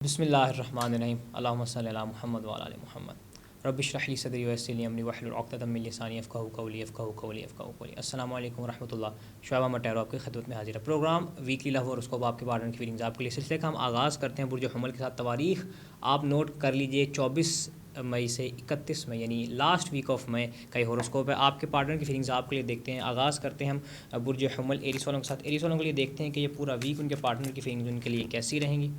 बिस्मिल्लाहिर्रहमानिर्रहीम अल्लाहुम्मा सल्लि अला मुहम्मद व अला आलि मुहम्मद रब्बि इश्रह ली सदरी व यस्सिर ली अमरी वहलुल उक़दतम मिन लिसानी यफ़क़हू क़ौली। अस्सलामु अलैकुम व रहमतुल्लाह। शुआइब अहमद टैरो आपकी खिदमत में हाजिर है। प्रोग्राम वीकली लव और उसको आपके पार्टनर की फीलिंग्स आपके लिए सिलसिले का हम आगाज़ करते हैं बुर्ज हमल के साथ। तवारीख़ आप नोट कर लीजिए, 24 मई से 31 मई यानी लास्ट वीक ऑफ मई का हॉरोस्कोप है। आपके पार्टनर की फीलिंग्स आपके लिए देखते हैं। आगाज़ करते हैं हम बुर्ज हमल एरीस वालों के साथ। एरीस वालों के लिए देखते हैं कि ये पूरा वीक उनके पार्टनर की फीलिंग्स उनके लिए कैसी रहेंगी।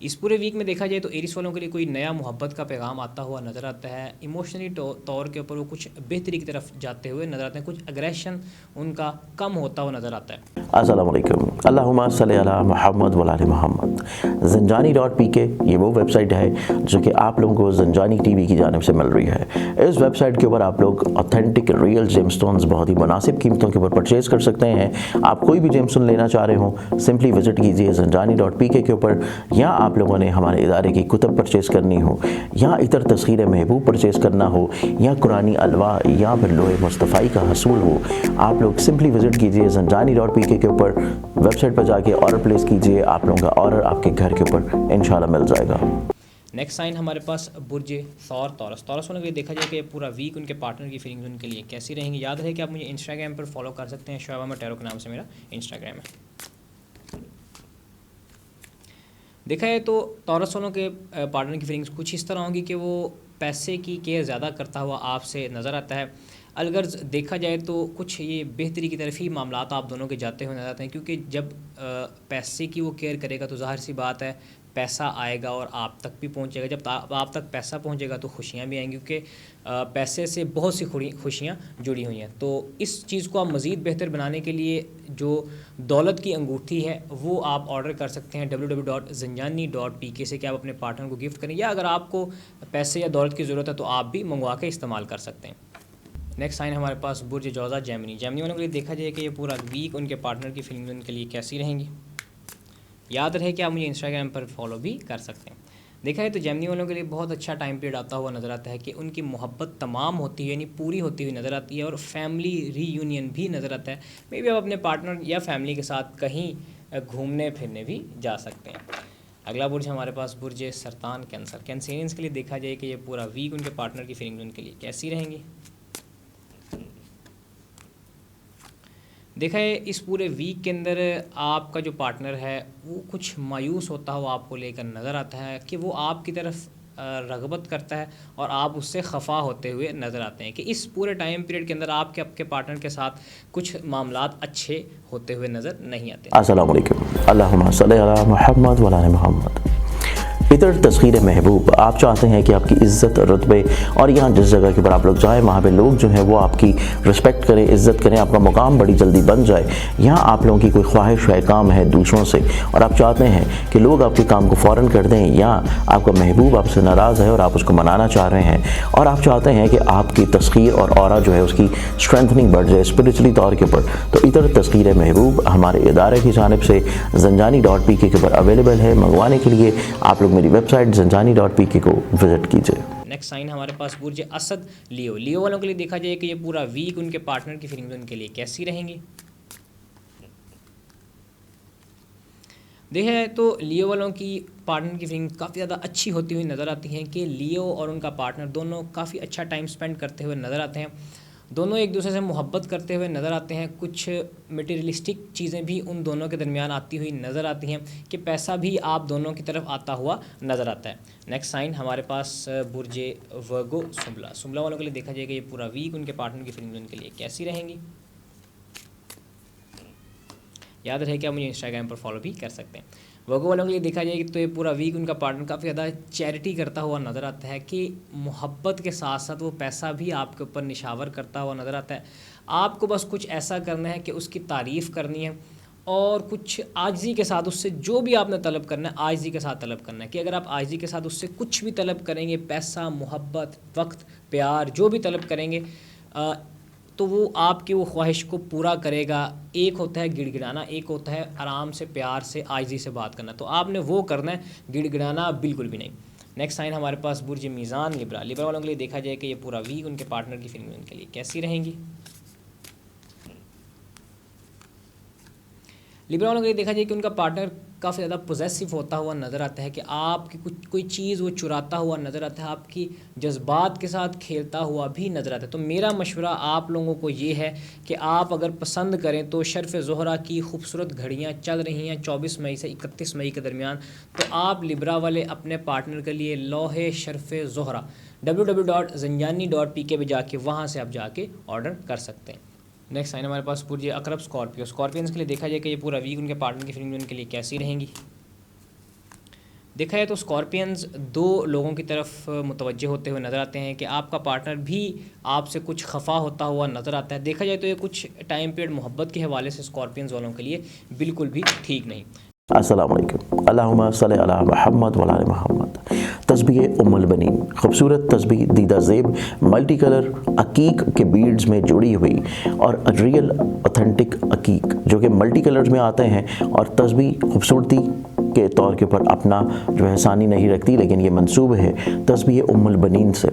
इस पूरे वीक में देखा जाए तो एरीस वालों के लिए कोई नया मोहब्बत का पैगाम आता हुआ नज़र आता है। इमोशनली तौर के ऊपर वो कुछ बेहतरी की तरफ जाते हुए नज़र आते हैं। कुछ एग्रेशन उनका कम होता हुआ नज़र आता है। अस्सलाम वालेकुम, अल्लाहुम्मा सल्लि अला मुहम्मद व आलि मुहम्मद। ज़ंजानी.pk ये वो वेबसाइट है जो कि आप लोगों को ज़ंजानी टीवी की जानिब से मिल रही है। इस वेबसाइट के ऊपर आप लोग ऑथेंटिक रियल जेमस्टोन्स बहुत ही मुनासिब कीमतों के ऊपर परचेज़ कर सकते हैं। आप कोई भी जेमस्टोन लेना चाह रहे हो, सिंपली विज़िट कीजिए ज़ंजानी.pk के ऊपर। या आप लोगों ने हमारे इदारे की कुतब परचेज़ करनी हो, या इतर तस्खीर महबूब परचेज़ करना हो, या कुरानी अलवा, या फिर लोहे मुस्तफ़ाई का हसूल हो, आप लोग सिंपली विज़िट कीजिए ज़ंजानी.pk के ऊपर। वेबसाइट पर जाके ऑर्डर प्लेस कीजिए, आप लोगों का ऑर्डर आपके घर के ऊपर इंशाल्लाह मिल जाएगा। नेक्स्ट साइन हमारे पास बुर्ज सौर तौरस। तौरस होने के लिए देखा जाए कि पूरा वीक उनके पार्टनर की फीलिंग्स उनके लिए कैसी रहेंगी। याद रहे कि आप मुझे इंस्टाग्राम पर फॉलो कर सकते हैं। शुआइब अहमद टैरो के नाम से मेरा इंस्टाग्राम है। देखा जाए तो तौरस वालों के पार्टनर की फीलिंग्स कुछ इस तरह होंगी कि वो पैसे की केयर ज़्यादा करता हुआ आपसे नज़र आता है। अलगर्ज देखा जाए तो कुछ ये बेहतरी की तरफ ही मामलात आप दोनों के जाते हुए नजर आते हैं, क्योंकि जब पैसे की वो केयर करेगा तो ज़ाहिर सी बात है पैसा आएगा और आप तक भी पहुंचेगा। जब आप तक पैसा पहुंचेगा तो खुशियां भी आएंगी, क्योंकि पैसे से बहुत सी खुशियां जुड़ी हुई हैं। तो इस चीज़ को आप मज़ीद बेहतर बनाने के लिए जो दौलत की अंगूठी है वो आप ऑर्डर कर सकते हैं www.zanjani.pk से कि आप अपने पार्टनर को गिफ्ट करें, या अगर आपको पैसे या दौलत की ज़रूरत है तो आप भी मंगवा के इस्तेमाल कर सकते हैं। नेक्स्ट साइन हमारे पास बुर्ज जौज़ा जेमिनी। जेमिनी वालों के लिए देखा जाए कि ये पूरा वीक उनके पार्टनर की फीलिंग्स उनके लिए कैसी रहेंगी। याद रहे कि आप मुझे इंस्टाग्राम पर फॉलो भी कर सकते हैं। देखा है तो जेमिनी वालों के लिए बहुत अच्छा टाइम पीरियड आता हुआ नज़र आता है कि उनकी मोहब्बत तमाम होती है यानी पूरी होती हुई नज़र आती है, और फैमिली रीयूनियन भी नज़र आता है। मे बी आप अपने पार्टनर या फैमिली के साथ कहीं घूमने फिरने भी जा सकते हैं। अगला बुर्ज हमारे पास बुर्ज सरतान कैंसर। कैंसरियंस के लिए देखा जाए कि ये पूरा वीक उनके पार्टनर की फीलिंग्स उनके लिए कैसी रहेंगी। देखा है इस पूरे वीक के अंदर आपका जो पार्टनर है वो कुछ मायूस होता हुआ आपको लेकर नज़र आता है कि वो आपकी तरफ रगबत करता है और आप उससे खफा होते हुए नज़र आते हैं कि इस पूरे टाइम पीरियड के अंदर आपके पार्टनर के साथ कुछ मामलात अच्छे होते हुए नज़र नहीं आते। अस्सलाम वालेकुम, अल्लाहुम्मा सल्लि अला मुहम्मद व आलि मुहम्मद। इतर तस्खीर महबूब, आप चाहते हैं कि आपकी इज़्ज़त रुतबे और यहाँ जिस जगह के ऊपर आप लोग जाएँ वहाँ पे लोग जो हैं वो आपकी रिस्पेक्ट करें, इज़्ज़त करें, आपका मुकाम बड़ी जल्दी बन जाए। यहाँ आप लोगों की कोई ख्वाहिश है काम है दूसरों से और आप चाहते हैं कि लोग आपके काम को फ़ौरन कर दें, या आपका महबूब आपसे नाराज़ है और आप उसको मनाना चाह रहे हैं, और आप चाहते हैं कि आपकी तस्खीर और ऑरा जो है उसकी स्ट्रेंथनिंग बढ़ जाए स्पिरिचुअली तौर के ऊपर, तो इतर तस्खीर महबूब हमारे इदारे की जानिब से ज़ंजानी.pk के ऊपर अवेलेबल है। मंगवाने के लिए आप लोग मेरी वेबसाइट ज़ंजानी.pk को विजिट कीजिए। नेक्स्ट साइन हमारे पास बुर्ज असद लियो। लियो वालों के लिए देखा जाए कि ये पूरा वीक उनके पार्टनर की फीलिंग्स उनके लिए कैसी रहेंगी। देखा जाए तो लियो वालों की पार्टनर की फीलिंग काफ़ी ज़्यादा अच्छी होती हुई नज़र आती हैं कि लियो और उनका पार्टनर दोनों काफ़ी अच्छा टाइम स्पेंड करते हुए नज़र आते हैं। दोनों एक दूसरे से मोहब्बत करते हुए नज़र आते हैं। कुछ मटेरियलिस्टिक चीज़ें भी उन दोनों के दरमियान आती हुई नज़र आती हैं कि पैसा भी आप दोनों की तरफ आता हुआ नज़र आता है। नेक्स्ट साइन हमारे पास बुर्ज वर्गो सुम्बला। सुम्बला वालों के लिए देखा जाएगा ये पूरा वीक उनके पार्टनर की फीलिंग उनके लिए कैसी रहेंगी। याद रहे कि आप मुझे इंस्टाग्राम पर फॉलो भी कर सकते हैं। वर्गो वालों के लिए देखा जाए तो ये पूरा वीक उनका पार्टनर काफ़ी ज़्यादा चैरिटी करता हुआ नज़र आता है कि मोहब्बत के साथ साथ वो पैसा भी आपके ऊपर निशावर करता हुआ नज़र आता है। आपको बस कुछ ऐसा करना है कि उसकी तारीफ़ करनी है और कुछ आजिज़ी के साथ उससे जो भी आपने तलब करना है आजिज़ी के साथ तलब करना है कि अगर आप आजिज़ी के साथ उससे कुछ भी तलब करेंगे, पैसा, मोहब्बत, वक्त, प्यार जो भी तलब करेंगे तो वो आपकी वो ख्वाहिश को पूरा करेगा। एक होता है गिड़गिड़ाना, एक होता है आराम से प्यार से आजिज़ी से बात करना, तो आपने वो करना है, गिड़गिड़ाना बिल्कुल भी नहीं। नेक्स्ट साइन हमारे पास बुर्ज मीज़ान लिब्रा। लिब्रा वालों के लिए देखा जाए कि ये पूरा वीक उनके पार्टनर की फीलिंग उनके लिए कैसी रहेंगी। लिब्रा वालों के लिए देखा जाए कि उनका पार्टनर काफ़ी ज़्यादा पोजेसिव होता हुआ नज़र आता है कि आपकी कोई चीज़ वो चुराता हुआ नज़र आता है, आपकी जज्बात के साथ खेलता हुआ भी नज़र आता है। तो मेरा मशवरा आप लोगों को ये है कि आप अगर पसंद करें तो शर्फ़ ज़ोहरा की खूबसूरत घड़ियाँ चल रही हैं 24 मई से 31 मई के दरमियान, तो आप लिब्रा वाले अपने पार्टनर के लिए लौहे शर्फ़ ज़ोहरा www.zanjani.pk पे जाके वहाँ से आप जाके ऑर्डर कर सकते हैं। नेक्स्ट साइन हमारे पास बुर्ज अकरब स्कॉर्पियो। स्कॉर्पियंस के लिए देखा जाए कि ये पूरा वीक उनके पार्टनर की फीलिंग उनके लिए कैसी रहेंगी। देखा जाए तो स्कॉर्पियंस दो लोगों की तरफ मुतवज्जे होते हुए नज़र आते हैं कि आपका पार्टनर भी आपसे कुछ खफा होता हुआ नज़र आता है। देखा जाए तो ये कुछ टाइम पीरियड मोहब्बत के हवाले से स्कॉर्पियंस वालों के लिए बिल्कुल भी ठीक नहीं। अस्सलाम वालेकुम, अल्लाहुम्मा सल्लि अला मुहम्मद व अला मुहम्मद। तस्बीह उम्मुल बनीन, खूबसूरत तस्बीह दीदा ज़ेब मल्टी कलर अकीक के बीड्स में जुड़ी हुई और रियल ऑथेंटिक अकीक जो कि मल्टी कलर्स में आते हैं और तस्बीह खूबसूरती के तौर के ऊपर अपना जो है सानी नहीं रखती, लेकिन ये मंसूब है तस्बीह उम्मुल बनीन से।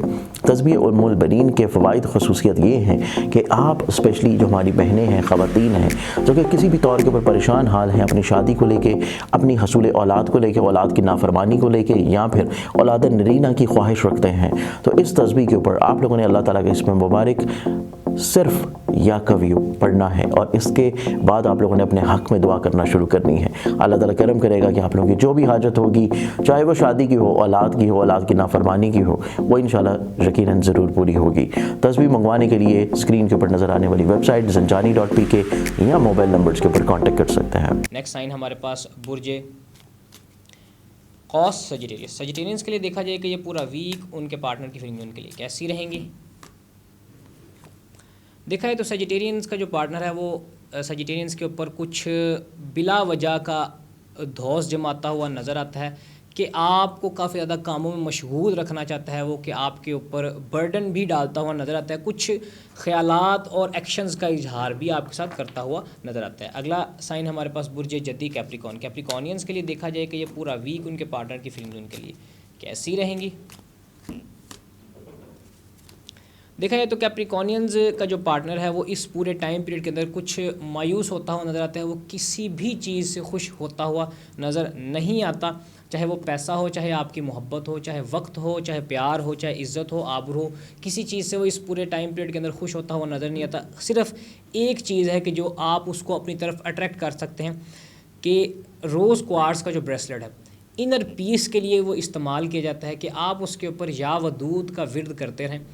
तस्बीह उम्मुल बनीन के फ़वाइद ख़ुसूसियत ये हैं कि आप स्पेशली जो हमारी बहनें हैं, ख़वातीन हैं जो कि किसी भी तौर के ऊपर परेशान हाल हैं अपनी शादी को लेके, अपनी हसूल औलाद को लेके, औलाद की नाफरमानी को लेके, या फिर औलाद नरीना की ख्वाहिश रखते हैं, तो इस तस्बीह के ऊपर आप लोगों ने अल्लाह ताला के इसमें मुबारक सिर्फ या कवियो पढ़ना है और इसके बाद आप लोगों ने अपने हक़ में दुआ करना शुरू करनी है। अल्लाह ताला करम करेगा कि आप लोगों की जो भी हाजत होगी, चाहे वो शादी की हो, औलाद की हो, औलाद की नाफरमानी की हो, वो इंशाल्लाह यकीनन ज़रूर पूरी होगी। तस्बीह मंगवाने के लिए स्क्रीन के ऊपर नज़र आने वाली वेबसाइट zanjani.pk या मोबाइल नंबर्स के ऊपर कॉन्टेक्ट कर सकते हैं। नेक्स्ट साइन हमारे पास बुर्ज कौस सजिटेरियस। सजिटेरियंस के लिए देखा जाए कि ये पूरा वीक उनके पार्टनर की फीलिंग उनके लिए कैसी रहेंगी। देखा है तो सजिटेरियंस का जो पार्टनर है वो सजिटेरियंस के ऊपर कुछ बिला वजह का धौस जमाता हुआ नज़र आता है कि आपको काफ़ी ज़्यादा कामों में मशगूल रखना चाहता है वो, कि आपके ऊपर बर्डन भी डालता हुआ नज़र आता है, कुछ ख्यालात और एक्शंस का इजहार भी आपके साथ करता हुआ नज़र आता है। अगला साइन हमारे पास बुर्ज जद्दी कैप्रिकॉन। कैप्रिकॉनियंस के लिए देखा जाए कि ये पूरा वीक उनके पार्टनर की फीलिंग्स उनके लिए कैसी रहेंगी। देखा जाए तो कैप्रिकॉनियंस का जो पार्टनर है वो इस पूरे टाइम पीरियड के अंदर कुछ मायूस होता हुआ नज़र आता है, वो किसी भी चीज़ से खुश होता हुआ नज़र नहीं आता, चाहे वो पैसा हो, चाहे आपकी मोहब्बत हो, चाहे वक्त हो, चाहे प्यार हो, चाहे इज़्ज़त हो, आबरू हो, किसी चीज़ से वो इस पूरे टाइम पीरियड के अंदर खुश होता हुआ नज़र नहीं आता। सिर्फ़ एक चीज़ है कि जो आप उसको अपनी तरफ अट्रैक्ट कर सकते हैं कि रोज़ क्वार्ट्स का जो ब्रेसलेट है इनर पीस के लिए वो इस्तेमाल किया जाता है कि आप उसके ऊपर या वदूद का विर्द करते रहें।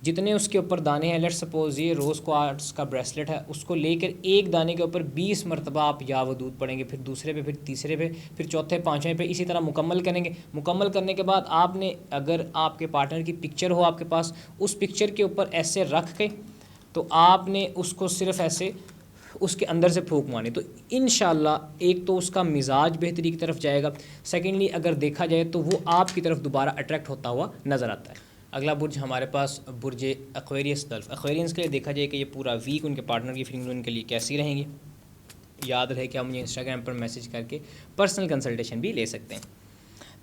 जितने उसके ऊपर दाने हैं, लेट्स सपोज ये रोज़ क्वार्ट्स का ब्रेसलेट है, उसको लेकर एक दाने के ऊपर 20 मरतबा आप या वदूद पढ़ेंगे, फिर दूसरे पे, फिर तीसरे पे, फिर चौथे, पाँचवें पे, इसी तरह मुकम्मल करेंगे। मुकम्मल करने के बाद आपने, अगर आपके पार्टनर की पिक्चर हो आपके पास, उस पिक्चर के ऊपर ऐसे रख के तो आपने उसको सिर्फ़ ऐसे उसके अंदर से फूंक मारनी, तो इंशाल्लाह एक तो उसका मिजाज बेहतरी की तरफ जाएगा, सेकेंडली अगर देखा जाए तो वो आपकी तरफ दोबारा अट्रैक्ट होता हुआ नज़र आता है। अगला बुर्ज हमारे पास बुर्ज एक्वेरियस गल्फ। एक्वेरियंस के लिए देखा जाए कि ये पूरा वीक उनके पार्टनर की फीलिंग उनके लिए कैसी रहेंगी। याद रहे कि आप मुझे इंस्टाग्राम पर मैसेज करके पर्सनल कंसल्टेशन भी ले सकते हैं।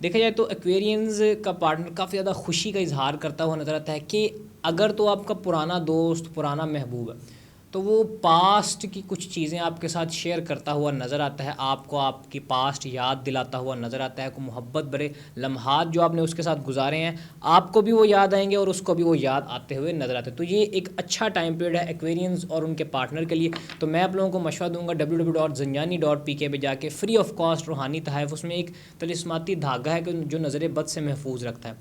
देखा जाए तो एक्वेरियंस का पार्टनर काफ़ी ज़्यादा खुशी का इजहार करता हुआ नज़र आता है कि अगर तो आपका पुराना दोस्त, पुराना महबूब है, तो वो पास्ट की कुछ चीज़ें आपके साथ शेयर करता हुआ नज़र आता है, आपको आपकी पास्ट याद दिलाता हुआ नज़र आता है, को मोहब्बत भरे लम्हात जो आपने उसके साथ गुजारे हैं आपको भी वो याद आएंगे और उसको भी वो याद आते हुए नज़र आते हैं। तो ये एक अच्छा टाइम पीरियड है एक्वेरियंस और उनके पार्टनर के लिए। तो मैं आप लोगों को मशवरा दूंगा www.zanjani.pk पे जाके फ्री ऑफ कॉस्ट रूहानी तहफ़्फ़ुज़, उसमें एक तलिस्माती धागा है कि जो नज़र बद से महफूज रखता है,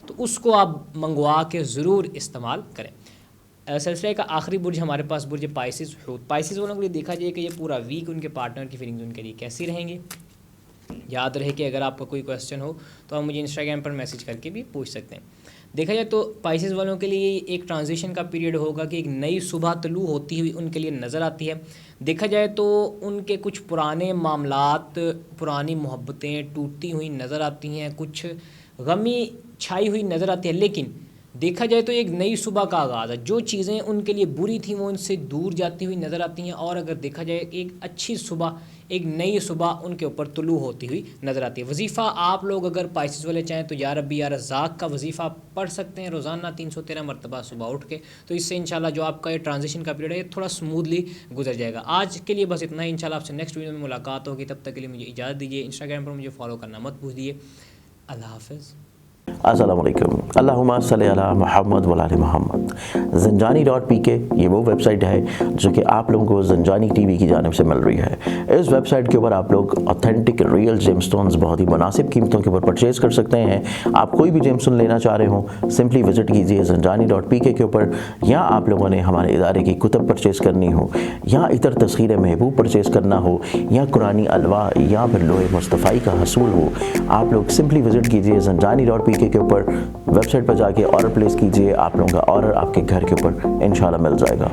तो उसको आप मंगवा के ज़रूर इस्तेमाल करें। सिलसिले का आखिरी बुर्ज हमारे पास बुर्ज पाइसिस हूत। पाइसिस वालों के लिए देखा जाए कि ये पूरा वीक उनके पार्टनर की फीलिंग्स उनके लिए कैसी रहेंगी। याद रहे कि अगर आपका कोई क्वेश्चन हो तो आप मुझे इंस्टाग्राम पर मैसेज करके भी पूछ सकते हैं। देखा जाए तो पाइसिस वालों के लिए एक ट्रांजिशन का पीरियड होगा कि एक नई सुबह तलू होती हुई उनके लिए नज़र आती है। देखा जाए तो उनके कुछ पुराने मामलात, पुरानी मोहब्बतें टूटती हुई नज़र आती हैं, कुछ गमी छाई हुई नज़र आती है, लेकिन देखा जाए तो एक नई सुबह का आगाज़ है। जो चीज़ें उनके लिए बुरी थी वो उनसे दूर जाती हुई नज़र आती हैं, और अगर देखा जाए एक अच्छी सुबह, एक नई सुबह उनके ऊपर तुलू होती हुई नज़र आती है। वजीफ़ा आप लोग अगर पाइसेस वाले चाहें तो या रब्बी या रज़ाक का वजीफ़ा पढ़ सकते हैं रोज़ाना 313 मरतबा सुबह उठ के। तो इससे इंशाल्लाह जो आपका ये ट्रांजिशन का पीरियड है ये थोड़ा स्मूथली गुजर जाएगा। आज के लिए बस इतना ही। इंशाल्लाह आपसे नेक्स्ट वीडियो में मुलाकात होगी। तब तक के लिए मुझे इजाज़त दीजिए। इंस्टाग्राम पर मुझे फॉलो करना मत भूलिए। अल्लाह हाफ़िज़। अस्सलाम वालेकुम। अल्लाहुम्मा सल्ली अला मुहम्मद व आले मुहम्मद। ज़ंजानी.pk ये वो वेबसाइट है जो कि आप लोगों को ज़ंजानी टीवी की जानिब से मिल रही है। इस वेबसाइट के ऊपर आप लोग ऑथेंटिक रियल जेमस्टोन्स बहुत ही मुनासिब कीमतों के ऊपर परचेज़ कर सकते हैं। आप कोई भी जेमस्टोन लेना चाह रहे हो सिंपली विज़िट कीजिए ज़ंजानी.pk के ऊपर, या आप लोगों ने हमारे इदारे की कुतब परचेज़ करनी हो, या इतर तस्खीर महबूब परचेज़ करना हो, या कुरानी अलवा, या फिर लोहे मुस्तफ़ाई का हसूल हो, आप लोग सिंपली विज़िट कीजिए ज़ंजानी.pk के ऊपर। वेबसाइट पर जाके ऑर्डर प्लेस कीजिए, आप लोगों का ऑर्डर आपके घर के ऊपर इंशाल्लाह मिल जाएगा।